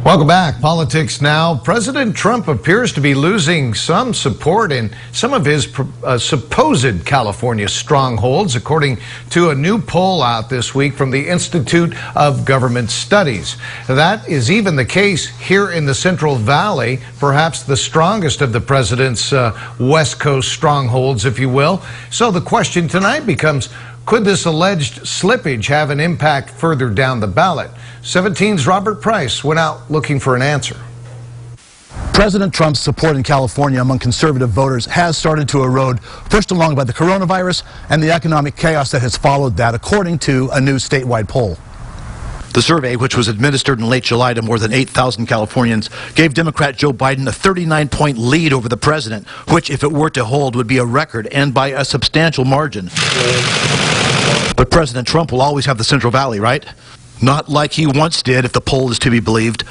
Welcome back. Politics now. President Trump appears to be losing some support in some of his supposed California strongholds, according to a new poll out this week from the Institute of Government Studies. That is even the case here in the Central Valley, perhaps the strongest of the president's West Coast strongholds, if you will. So the question tonight becomes, could this alleged slippage have an impact further down the ballot? 17's Robert Price went out looking for an answer. President Trump's support in California among conservative voters has started to erode, pushed along by the coronavirus and the economic chaos that has followed that, according to a new statewide poll. The survey, which was administered in late July to more than 8,000 Californians, gave Democrat Joe Biden a 39-point lead over the president, which, if it were to hold, would be a record and by a substantial margin. But President Trump will always have the Central Valley, right? Not like he once did, if the poll is to be believed.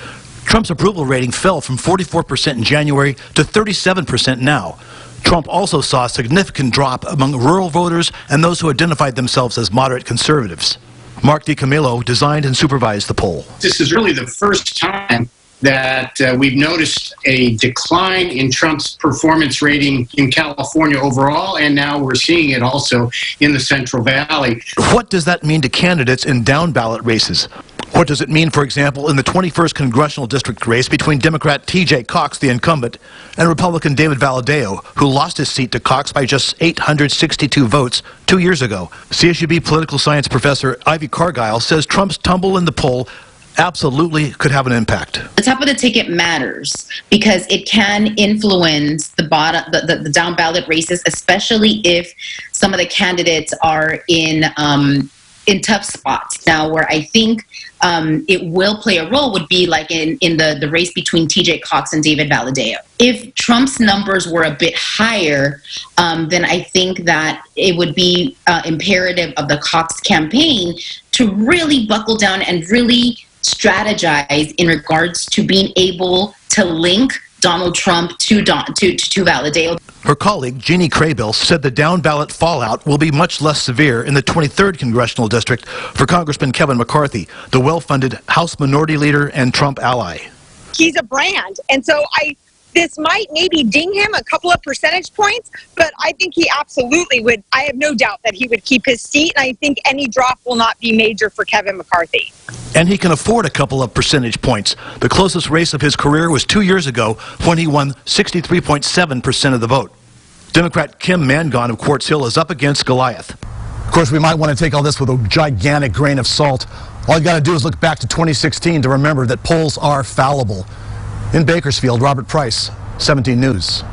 Trump's approval rating fell from 44% in January to 37% now. Trump also saw a significant drop among rural voters and those who identified themselves as moderate conservatives. Mark DiCamillo designed and supervised the poll. This is really the first time that we've noticed a decline in Trump's performance rating in California overall, and now we're seeing it also in the Central Valley. What does that mean to candidates in down-ballot races? What does it mean, for example, in the 21st congressional district race between Democrat T.J. Cox, the incumbent, and Republican David Valadao, who lost his seat to Cox by just 862 votes 2 years ago? CSUB political science professor Ivy Cargile says Trump's tumble in the poll absolutely could have an impact. The top of the ticket matters because it can influence the down ballot races, especially if some of the candidates are in tough spots. Now, where I think it will play a role would be like in the race between T.J. Cox and David Valadao. If Trump's numbers were a bit higher, then I think that it would be imperative of the Cox campaign to really buckle down and really strategize in regards to being able to link Donald Trump to Valadao. Her colleague, Jeannie Craybill, said the down-ballot fallout will be much less severe in the 23rd congressional district for Congressman Kevin McCarthy, the well-funded House Minority Leader and Trump ally. He's a brand, and so this might maybe ding him a couple of percentage points, but I think he absolutely would. I have no doubt that he would keep his seat, and I think any drop will not be major for Kevin McCarthy. And he can afford a couple of percentage points. The closest race of his career was 2 years ago when he won 63.7% of the vote. Democrat Kim Mangon of Quartz Hill is up against Goliath. Of course, we might want to take all this with a gigantic grain of salt. All you got to do is look back to 2016 to remember that polls are fallible. In Bakersfield, Robert Price, 17 News.